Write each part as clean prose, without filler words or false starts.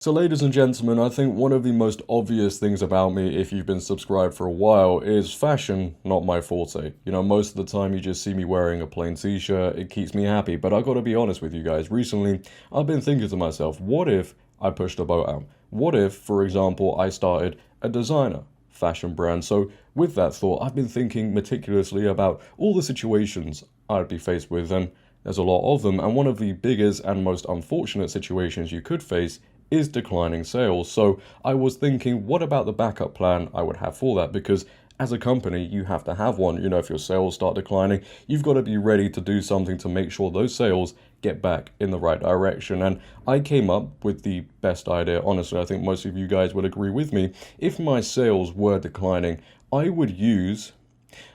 So ladies and gentlemen, I think one of the most obvious things about me, if you've been subscribed for a while, is fashion, not my forte. You know, most of the time you just see me wearing a plain t-shirt, it keeps me happy, but I gotta be honest with you guys, recently I've been thinking to myself, what if I pushed a boat out? What if, for example, I started a designer fashion brand? So with that thought, I've been thinking meticulously about all the situations I'd be faced with, and there's a lot of them, and one of the biggest and most unfortunate situations you could face is declining sales. So I was thinking, what about the backup plan I would have for that? Because as a company, you have to have one. You know, if your sales start declining, you've got to be ready to do something to make sure those sales get back in the right direction. And I came up with the best idea. Honestly, I think most of you guys would agree with me. If my sales were declining, I would use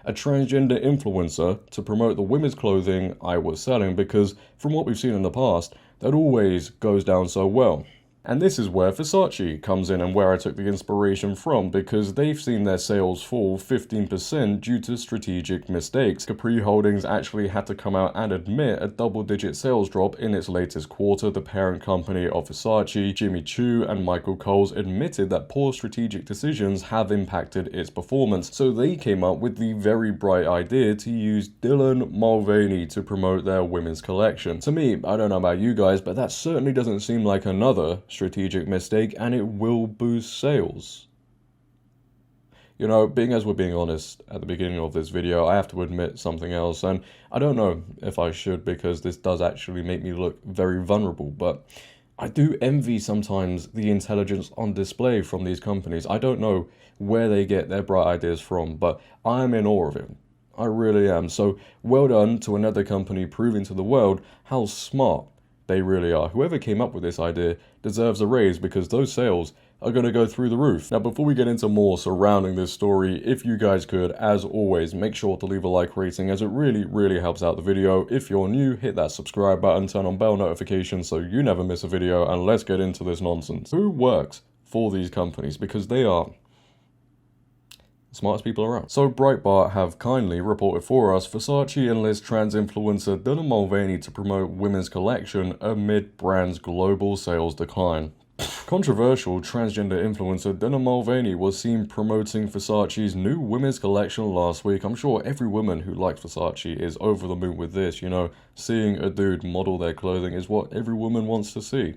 a transgender influencer to promote the women's clothing I was selling, because from what we've seen in the past, that always goes down so well. And this is where Versace comes in and where I took the inspiration from, because they've seen their sales fall 15% due to strategic mistakes. Capri Holdings actually had to come out and admit a double-digit sales drop in its latest quarter. The parent company of Versace, Jimmy Choo and Michael Kors, admitted that poor strategic decisions have impacted its performance. So they came up with the very bright idea to use Dylan Mulvaney to promote their women's collection. To me, I don't know about you guys, but that certainly doesn't seem like another strategic mistake, and it will boost sales. You know, we're being honest at the beginning of this video, I have to admit something else, and I don't know if I should, because this does actually make me look very vulnerable, but I do envy sometimes the intelligence on display from these companies. I don't know where they get their bright ideas from, but I'm in awe of it. I really am. So well done to another company proving to the world how smart they really are. Whoever came up with this idea deserves a raise, because those sales are going to go through the roof. Now, before we get into more surrounding this story, if you guys could, as always, make sure to leave a like rating, as it really helps out the video. If you're new, hit that subscribe button, turn on bell notifications so you never miss a video, and let's get into this nonsense. Who works for these companies? Because they are smartest people around. So Breitbart have kindly reported for us, Versace enlists trans influencer Dylan Mulvaney to promote women's collection amid brand's global sales decline. Controversial transgender influencer Dylan Mulvaney was seen promoting Versace's new women's collection last week. I'm sure every woman who likes Versace is over the moon with this. You know, seeing a dude model their clothing is what every woman wants to see.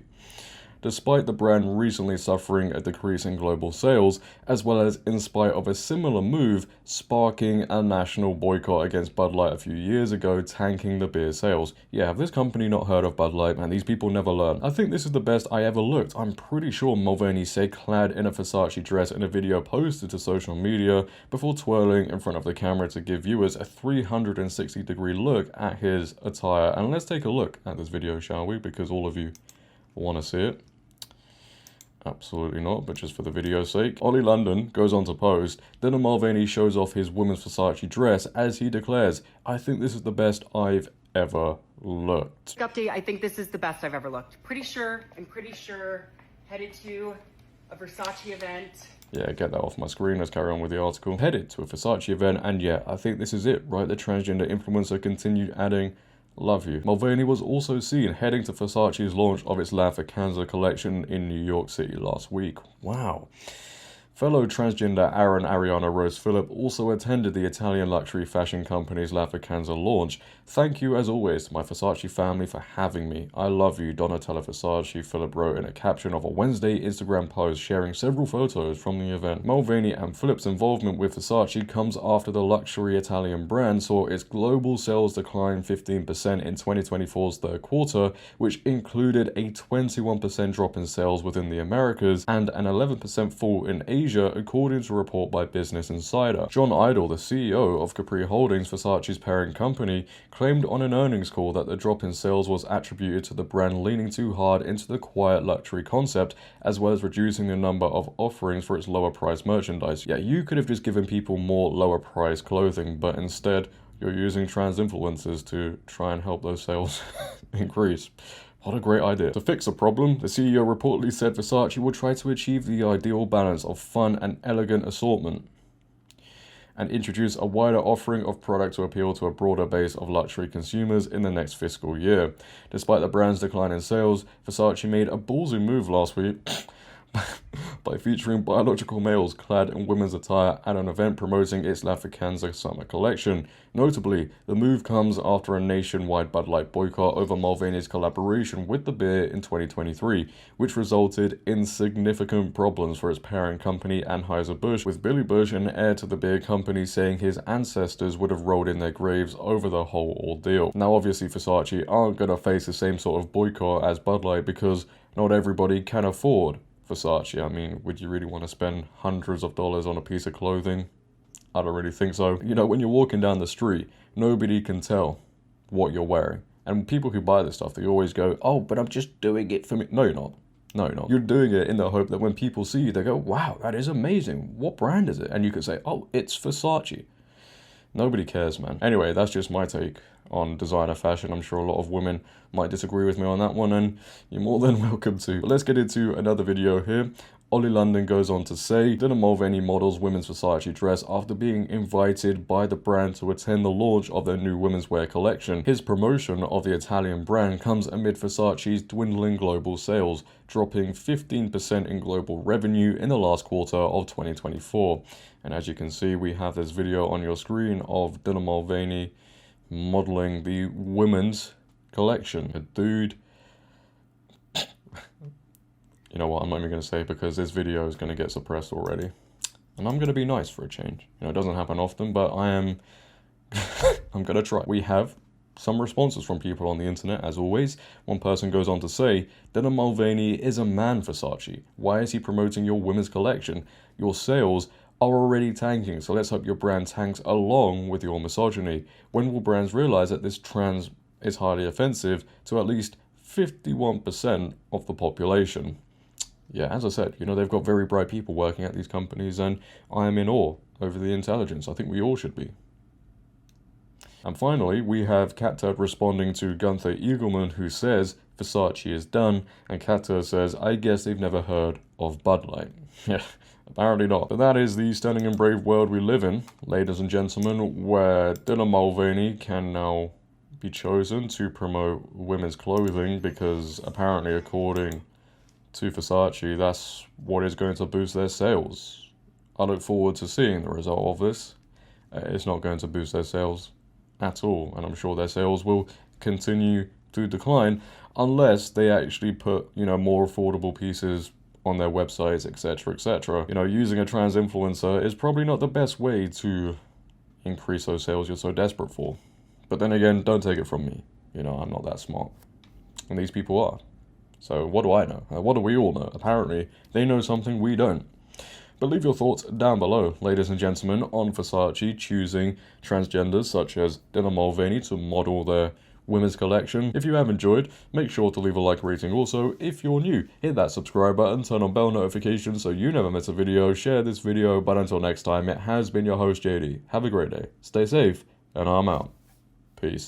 Despite the brand recently suffering a decrease in global sales, as well as in spite of a similar move sparking a national boycott against Bud Light a few years ago, tanking the beer sales. Yeah, have this company not heard of Bud Light? Man, these people never learn. I think this is the best I ever looked. I'm pretty sure Mulvaney said clad in a Versace dress in a video posted to social media before twirling in front of the camera to give viewers a 360-degree look at his attire. And let's take a look at this video, shall we? Because all of you want to see it. Absolutely not, but just for the video's sake. Ollie London goes on to post, Dylan Mulvaney shows off his women's Versace dress as he declares, I think this is the best I've ever looked. Update, I think this is the best I've ever looked. I'm pretty sure, headed to a Versace event. Yeah, get that off my screen, let's carry on with the article. Headed to a Versace event, and yeah, I think this is it, right? The transgender influencer continued adding, love you. Mulvaney was also seen heading to Versace's launch of its La Vacanza collection in New York City last week. Wow. Fellow transgender Aaron Ariana Rose Phillip also attended the Italian luxury fashion company's La Vacanza launch. Thank you as always to my Versace family for having me. I love you, Donatella Versace, Phillip wrote in a caption of a Wednesday Instagram post sharing several photos from the event. Mulvaney and Phillip's involvement with Versace comes after the luxury Italian brand saw its global sales decline 15% in 2024's third quarter, which included a 21% drop in sales within the Americas and an 11% fall in Asia, according to a report by Business Insider. John Idle, the CEO of Capri Holdings, Versace's parent company, claimed on an earnings call that the drop in sales was attributed to the brand leaning too hard into the quiet luxury concept, as well as reducing the number of offerings for its lower priced merchandise. Yeah, you could have just given people more lower priced clothing, but instead you're using trans influencers to try and help those sales increase. What a great idea. To fix a problem, the CEO reportedly said Versace will try to achieve the ideal balance of fun and elegant assortment. and introduce a wider offering of product to appeal to a broader base of luxury consumers in the next fiscal year. Despite the brand's decline in sales, Versace made a ballsy move last week by featuring biological males clad in women's attire at an event promoting its La Vacanza summer collection. Notably, the move comes after a nationwide Bud Light boycott over Mulvaney's collaboration with the beer in 2023, which resulted in significant problems for its parent company Anheuser-Busch, with Billy Bush, an heir to the beer company, saying his ancestors would have rolled in their graves over the whole ordeal. Now obviously Versace aren't going to face the same sort of boycott as Bud Light because not everybody can afford Versace. I mean, would you really want to spend hundreds of dollars on a piece of clothing? I don't really think so. You know, when you're walking down the street, nobody can tell what you're wearing. And people who buy this stuff, they always go, oh, but I'm just doing it for me. No, you're not. No, you're not. You're doing it in the hope that when people see you, they go, wow, that is amazing. What brand is it? And you can say, oh, it's Versace. Nobody cares, man. Anyway, that's just my take on designer fashion. I'm sure a lot of women might disagree with me on that one, and you're more than welcome to. But let's get into another video here. Ollie London goes on to say, Dylan Mulvaney models women's Versace dress after being invited by the brand to attend the launch of their new women's wear collection. His promotion of the Italian brand comes amid Versace's dwindling global sales, dropping 15% in global revenue in the last quarter of 2024. And as you can see, we have this video on your screen of Dylan Mulvaney modeling the women's collection. A dude... You know what, I'm not even going to say it because this video is going to get suppressed already. And I'm going to be nice for a change. You know, it doesn't happen often, but I am... I'm going to try. We have some responses from people on the internet, as always. One person goes on to say, Dylan Mulvaney is a man, Versace. Why is he promoting your women's collection? Your sales are already tanking, so let's hope your brand tanks along with your misogyny. When will brands realize that this trans is highly offensive to at least 51% of the population? Yeah, as I said, you know, they've got very bright people working at these companies, and I am in awe over the intelligence. I think we all should be. And finally, we have Catturd responding to Gunther Eagleman, who says, Versace is done, and Catturd says, I guess they've never heard of Bud Light. Yeah, apparently not. But that is the stunning and brave world we live in, ladies and gentlemen, where Dylan Mulvaney can now be chosen to promote women's clothing because apparently, according to Versace, that's what is going to boost their sales. I look forward to seeing the result of this. It's not going to boost their sales at all, and I'm sure their sales will continue to decline unless they actually put, you know, more affordable pieces on their websites, etc., etc. You know, using a trans influencer is probably not the best way to increase those sales you're so desperate for. But then again, don't take it from me. You know, I'm not that smart. And these people are. So what do I know? What do we all know? Apparently, they know something we don't. But leave your thoughts down below, ladies and gentlemen, on Versace choosing transgenders such as Dylan Mulvaney to model their women's collection. If you have enjoyed, make sure to leave a like rating. Also, if you're new, hit that subscribe button, turn on bell notifications so you never miss a video, share this video, but until next time, it has been your host JD. Have a great day, stay safe, and I'm out. Peace.